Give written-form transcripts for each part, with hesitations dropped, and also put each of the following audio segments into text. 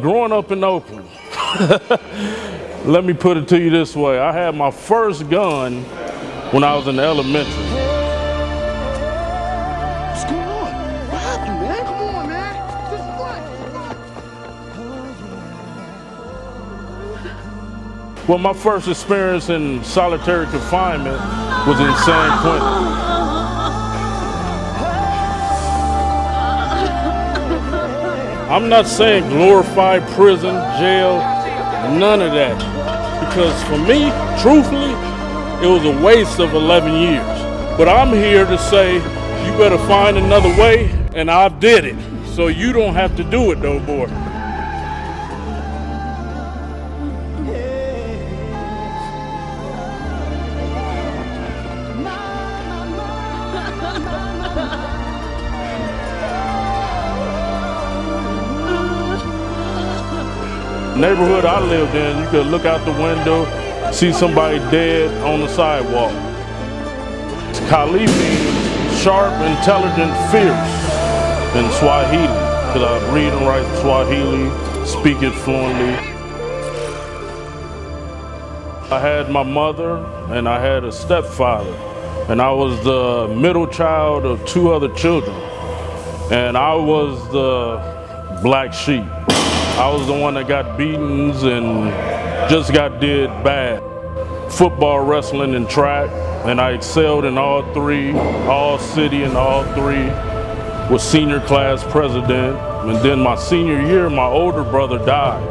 growing up in Oakland, let me put it to you this way. I had my first gun when I was in elementary. What's going on? What happened, man? Come on, man. This is what? Well, my first experience in solitary confinement was in San Quentin. I'm not saying glorified prison, jail, none of that. Because for me, truthfully, it was a waste of 11 years. But I'm here to say, you better find another way, and I did it. So you don't have to do it no more. Neighborhood I lived in, you could look out the window, see somebody dead on the sidewalk. Kali means sharp, intelligent, fierce in Swahili, because I read and write Swahili, speak it fluently. I had my mother and I had a stepfather, and I was the middle child of 2 other children, and I was the black sheep. I was the one that got beatings and just got did bad. Football, wrestling, and track, and I excelled in all 3, all city and all 3, was senior class president. And then my senior year, my older brother died.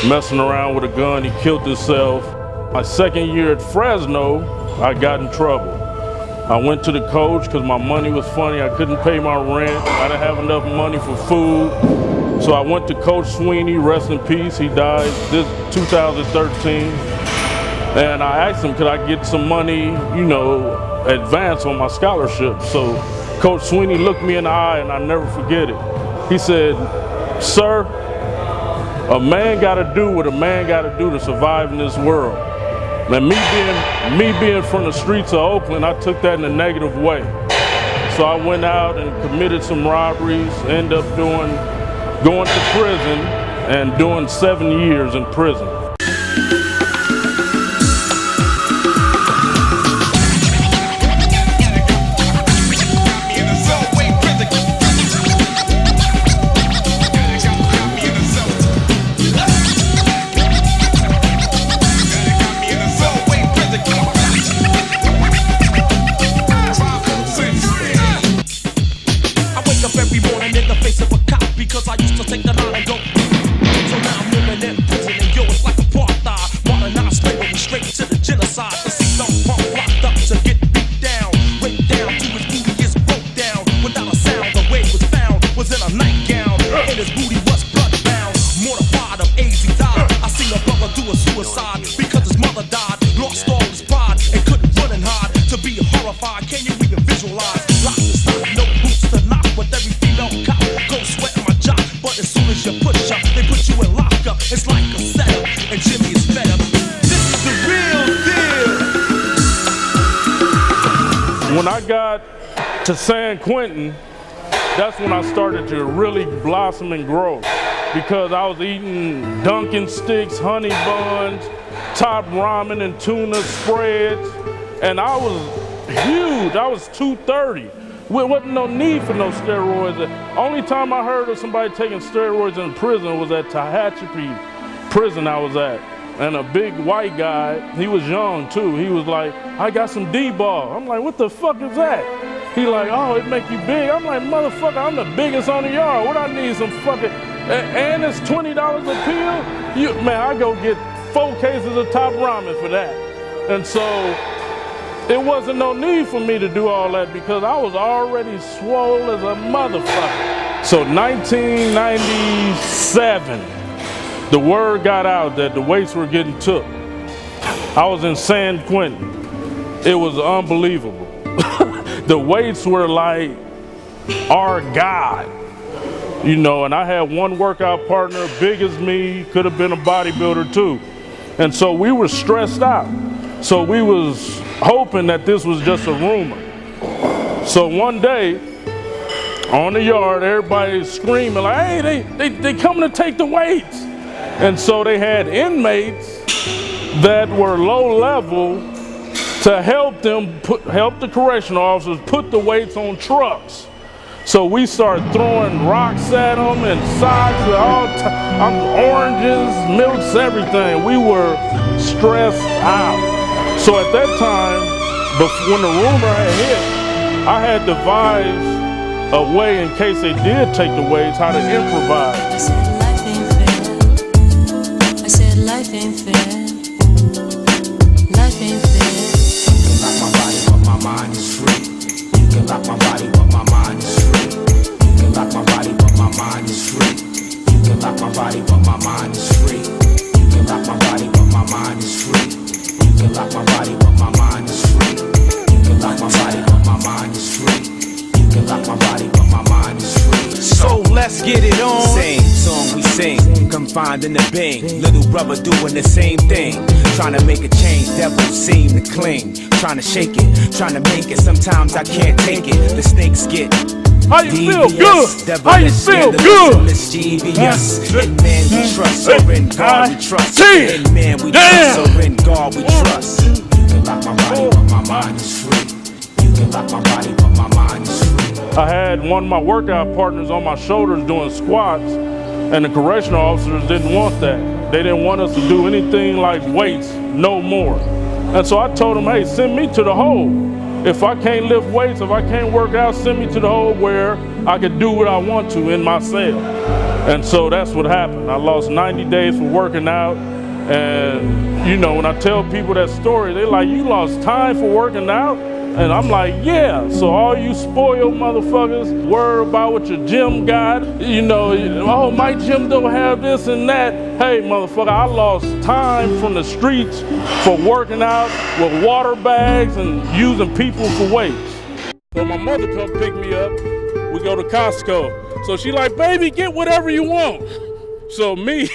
Messing around with a gun, he killed himself. My second year at Fresno, I got in trouble. I went to the coach because my money was funny. I couldn't pay my rent. I didn't have enough money for food. So I went to Coach Sweeney, rest in peace. He died this 2013. And I asked him, could I get some money, you know, advance on my scholarship? So Coach Sweeney looked me in the eye, and I never forget it. He said, sir, a man gotta do what a man gotta do to survive in this world. And me being from the streets of Oakland, I took that in a negative way. So I went out and committed some robberies, ended up going to prison and doing 7 years in prison. Because I used to take the line and go. So now I'm living in prison, and yo, it's like apartheid. Modernized slavery straight to the genocide. The seatbelt pump locked up to get beat down. Went down to his booty is broke down. Without a sound, the way was found was in a nightgown. And his booty was bloodbound. Mortified of AIDS, he died. I seen a brother do a suicide because his mother died. Lost all his pride and couldn't run and hide. To be horrified, can you even visualize? Lock to stop, no boots to knock with every female cop. Go sweat my job, but as soon as you push up, they put you in lockup. It's like a setup, and Jimmy is fed up. This is the real deal. When I got to San Quentin, that's when I started to really blossom and grow, because I was eating Dunkin' sticks, honey buns, top ramen and tuna spreads, and I was huge. I was 230. There wasn't no need for no steroids. The only time I heard of somebody taking steroids in prison was at Tehachapi prison I was at. And a big white guy, he was young too, he was like, I got some D-ball. I'm like, what the fuck is that? He like, oh, it make you big. I'm like, motherfucker, I'm the biggest on the yard. What I need some fucking, and it's $20 a pill? Man, I go get 4 cases of top ramen for that. And so, it wasn't no need for me to do all that because I was already swole as a motherfucker. So 1997, the word got out that the weights were getting took. I was in San Quentin. It was unbelievable. The weights were like our God, you know, and I had one workout partner, big as me, could have been a bodybuilder too. And so we were stressed out. So we was hoping that this was just a rumor. So one day, on the yard, everybody's screaming like, hey, they coming to take the weights. And so they had inmates that were low level to help them help the correctional officers put the weights on trucks. So we started throwing rocks at them and socks and oranges, milks, everything. We were stressed out. So at that time, when the rumor had hit, I had devised a way in case they did take the weights, how to improvise. I said life ain't fair. I said life ain't fair. Life ain't fair. You can lock my body, but my mind is free. You can lock my body, but my mind is free. You can lock my body, but my mind is free. You can lock my body, but my mind is free. You can lock my body, but my mind is free. You can lock my body, but my mind is free. You can lock my body, but my mind is free. You can lock my body, but my mind is free. So let's get it on. Same song we sing, confined in the bing. Little brother doing the same thing. Trying to make a change, devils seem to cling. Trying to shake it, trying to make it. Sometimes I can't take it. The snakes get How you feel? devious, Good. How you devilish, feel? scandalous, Good. mischievous. In man we trust, so in God we trust. Damn. In man we trust, so in God we trust. You can lock my body, but my mind is free. You can lock my body, but my mind is free. I had one of my workout partners on my shoulders doing squats, and the correctional officers didn't want that. They didn't want us to do anything like weights, no more. And so I told them, hey, send me to the hole. If I can't lift weights, if I can't work out, send me to the hole where I could do what I want to in my cell. And so that's what happened. I lost 90 days for working out. And, you know, when I tell people that story, they're like, you lost time for working out? And I'm like, yeah. So all you spoiled motherfuckers worry about what your gym got. You know, oh, my gym don't have this and that. Hey, motherfucker, I lost time from the streets for working out with water bags and using people for weights. So my mother come pick me up. We go to Costco. So she like, baby, get whatever you want. So me,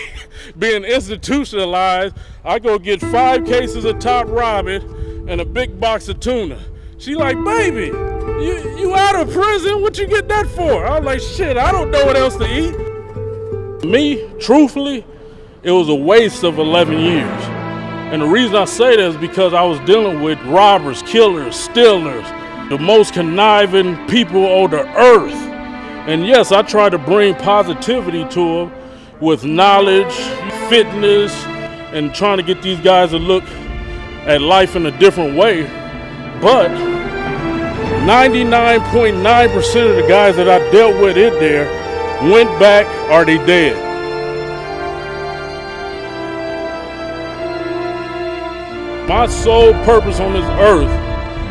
being institutionalized, I go get 5 cases of Top Robin and a big box of tuna. She like, baby, you out of prison? What you get that for? I was like, shit, I don't know what else to eat. Me, truthfully, it was a waste of 11 years. And the reason I say that is because I was dealing with robbers, killers, stealers, the most conniving people on the earth. And yes, I tried to bring positivity to them with knowledge, fitness, and trying to get these guys to look at life in a different way. But 99.9% of the guys that I dealt with in there went back or they dead. My sole purpose on this earth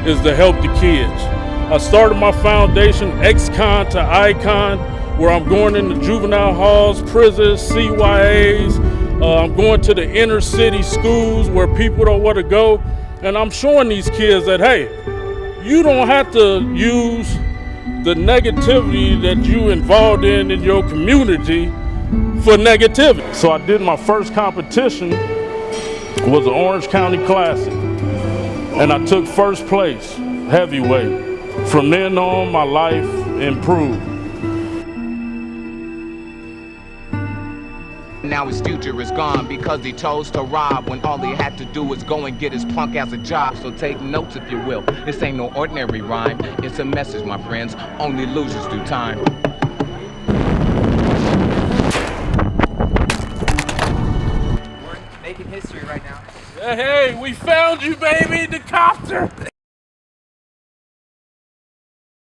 is to help the kids. I started my foundation, Ex-Con to Icon, where I'm going into juvenile halls, prisons, CYAs. I'm going to the inner city schools where people don't want to go. And I'm showing these kids that, hey, you don't have to use the negativity that you involved in your community for negativity. So I did my first competition, was the Orange County Classic. And I took first place, heavyweight. From then on, my life improved. Now his future is gone because he chose to rob when all he had to do was go and get his punk ass a job. So take notes if you will. This ain't no ordinary rhyme. It's a message, my friends. Only losers do time. We're making history right now. Hey, we found you, baby, the copter.